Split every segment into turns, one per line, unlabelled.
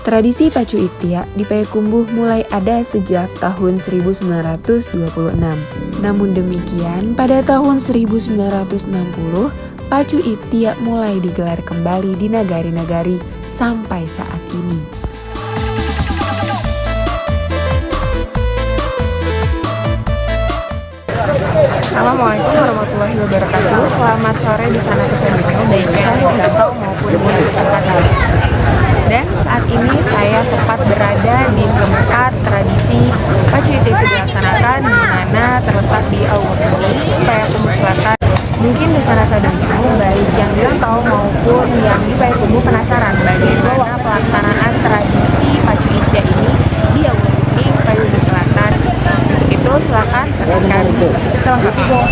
Tradisi Pacu Itiak di Payakumbuh mulai ada sejak tahun 1926. Namun demikian, pada tahun 1960, Pacu Itiak mulai digelar kembali di nagari-nagari sampai saat ini. Assalamualaikum warahmatullahi wabarakatuh. Selamat sore di sana keseluruhan, baik yang merantau maupun yang dekat. Dan saat ini saya tepat berada di tempat tradisi Pacu Itiak dilaksanakan, di mana terletak di Awurkuning, Payakumbuh Selatan. Mungkin di sana saudaraku, baik yang dirantau maupun yang di Payakumbuh penasaran bagaimana pelaksanaan tradisi Pacu Itiak ini di Awurkuning, Payakumbuh Selatan. Untuk itu silakan saksikan selengkapnya.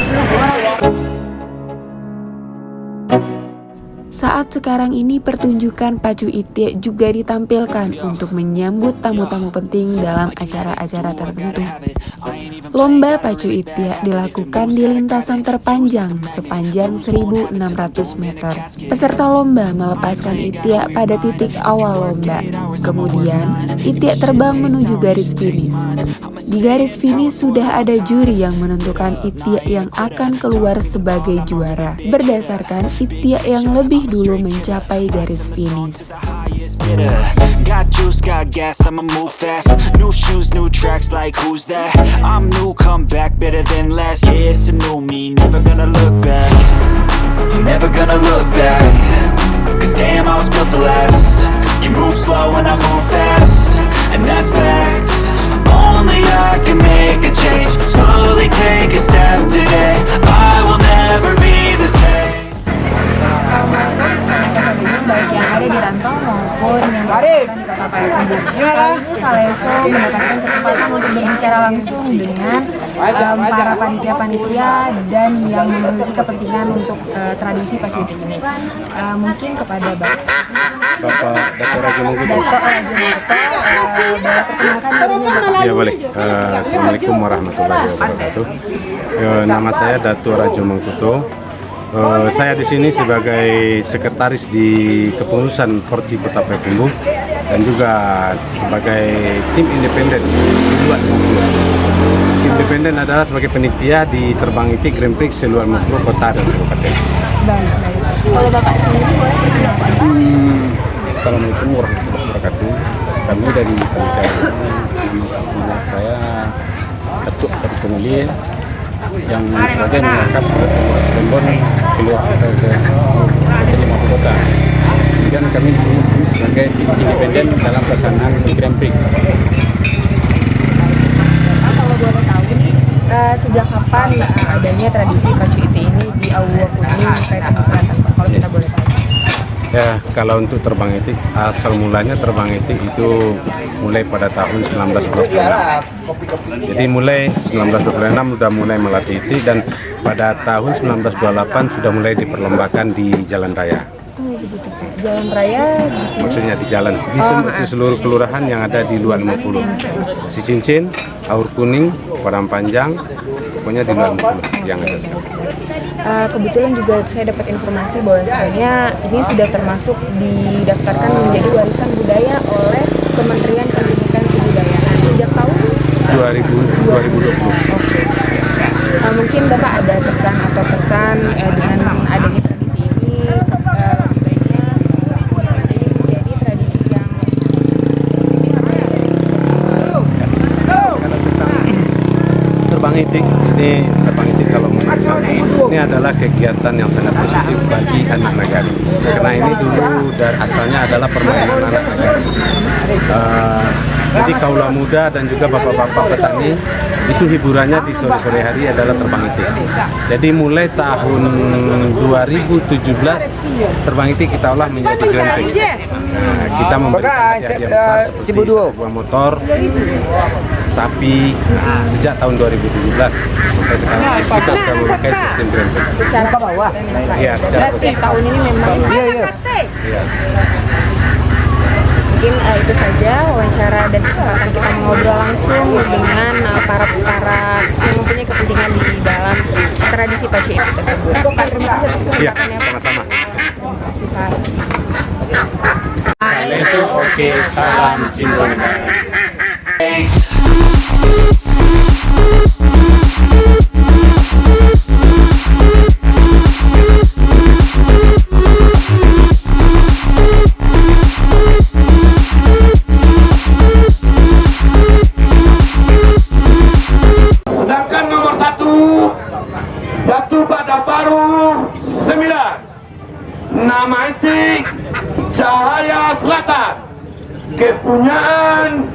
Saat sekarang ini pertunjukan Pacu Itiak juga ditampilkan untuk menyambut tamu-tamu penting dalam acara-acara tertentu. Lomba Pacu Itiak dilakukan di lintasan terpanjang sepanjang 1.600 meter. Peserta lomba melepaskan itiak pada titik awal lomba. Kemudian, itiak terbang menuju garis finish. Di garis finish sudah ada juri yang menentukan itiak yang akan keluar sebagai juara berdasarkan itiak yang lebih dulu mencapai garis finish.
Got juice, got gas, I'ma move fast. New shoes, new tracks, like who's that? I'm new, come back, better than last. Yeah, it's a new me, never gonna look back. Never gonna look back. Cause damn, I was built to last. You move slow and I move fast, and that's facts. Only I can make a change. Slowly take a step today. I will never be the same.
Baik yang ada di rantau maupun yang berada di kota Payakumbuh. Kali ini Saleso mendapatkan kesempatan untuk berbicara langsung dengan para panitia-panitia dan yang memiliki kepentingan untuk tradisi Pacu Itiak ini. Mungkin kepada Bapak
Dato' Rajo Mangkuto.
Boleh perkenalkan dirinya Bapak?
Ya boleh. Assalamualaikum warahmatullahi wabarakatuh. Nama saya Dato' Rajo Mangkuto. Saya di sini sebagai sekretaris di kepengurusan Porti Kota Payakumbuh dan juga sebagai tim independen di luar Mukro. Tim independen adalah sebagai panitia di Terbang Itiak Grand Prix seluar Mukro Kota dan Kabupaten.
Baik. Kalau Bapak sendiri boleh perkenalkan?
Assalamualaikum warahmatullahi wabarakatuh. Kami dari panitia nama saya Datuk dari pemilih yang sebagai mengangkat Rembon keluar ke 50 kota. Kemudian kami di sini sebagai tim independen dalam pelaksanaan Grand Prix.
Kalau boleh tahu nih, sejak kapan adanya tradisi Pacu Itiak ini di Awurkuning, Payakumbuh Selatan, Pak? Kalau kita boleh tahu.
Ya, kalau untuk terbang itik, asal mulanya terbang itik itu mulai pada tahun 1926. Jadi mulai 1926 sudah mulai melatih itik dan pada tahun 1928 sudah mulai diperlombakan di jalan raya.
Jalan raya di sini?
Maksudnya di jalan, di seluruh kelurahan yang ada di luar 50. Si Cincin, Awurkuning, Padang Panjang, pokoknya di luar 50 yang ada sekarang.
Kebetulan juga saya dapat informasi bahwasanya ini sudah termasuk didaftarkan menjadi warisan budaya oleh Kementerian Pendidikan Kebudayaan sejak tahun
2020.
Mungkin Bapak ada pesan atau pesan dengan adanya tradisi ini lebih baiknya menjadi tradisi yang
Terbang itik kalau menurut kami ini adalah kegiatan yang sangat positif bagi anak negari karena ini dulu dari asalnya adalah permainan anak negari. Jadi kaula muda dan juga bapak-bapak petani itu hiburannya di sore-sore hari adalah terbang itik. Jadi mulai tahun 2017 terbang itik kita olah menjadi Grand Prix. Kita memberikan hadiah besar seperti sebuah motor, sapi. Sejak tahun 2017 sampai sekarang kita sudah memakai sistem Grand Prix.
secara bawah.
Iya, secara
Berarti tahun ini memang
Iya.
Mungkin itu saja wawancara dan kesempatan kita mengobrol langsung dengan para yang mempunyai kepentingan di dalam tradisi Pacu Itiak tersebut. Pak, terima kasih atas
Iya,
kesempatannya.
sama-sama.
Terima kasih, Pak.
Saleso, oke, salam cinta negara.
Sedangkan nomor 1 Datu Pada Paru 9, nama etik Cahaya Selatan, kepunyaan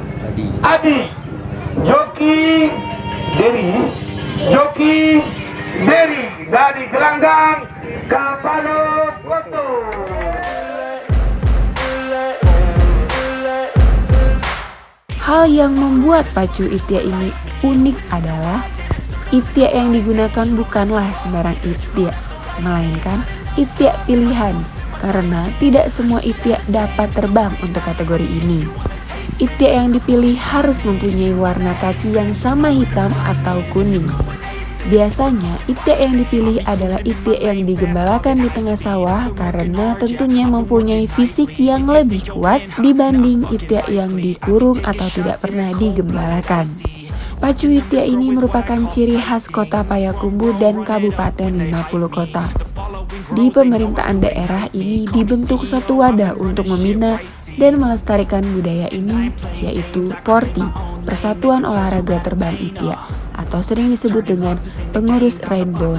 Adi Joki Deri dari Gelanggang Kapalo Koto.
Hal yang membuat pacu itia ini unik adalah itia yang digunakan bukanlah sembarang itia, melainkan itia pilihan, karena tidak semua itia dapat terbang untuk kategori ini. Itia yang dipilih harus mempunyai warna kaki yang sama hitam atau kuning. Biasanya itia yang dipilih adalah itia yang digembalakan di tengah sawah karena tentunya mempunyai fisik yang lebih kuat dibanding itia yang dikurung atau tidak pernah digembalakan. Pacu itia ini merupakan ciri khas kota Payakumbuh dan Kabupaten 50 kota. Di pemerintahan daerah ini dibentuk satu wadah untuk membina dan melestarikan budaya ini, yaitu Porti, Persatuan Olahraga Terbang Itia, atau sering disebut dengan pengurus Rainbow.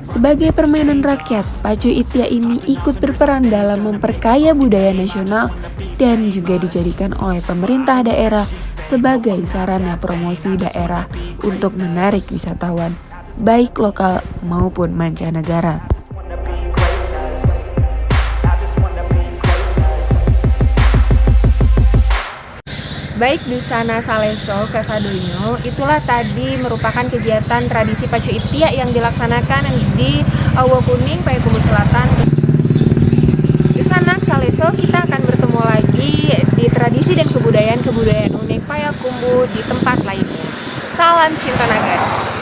Sebagai permainan rakyat, pacu itia ini ikut berperan dalam memperkaya budaya nasional dan juga dijadikan oleh pemerintah daerah sebagai sarana promosi daerah untuk menarik wisatawan, baik lokal maupun mancanegara. Baik Dusana Saleso Kasadonyo, itulah tadi merupakan kegiatan tradisi pacu itia yang dilaksanakan di Awo Kuning, Payakumbuh Selatan. Dusana Saleso, kita akan bertemu lagi di tradisi dan kebudayaan unik Payakumbuh di tempat lainnya. Salam cinta negara.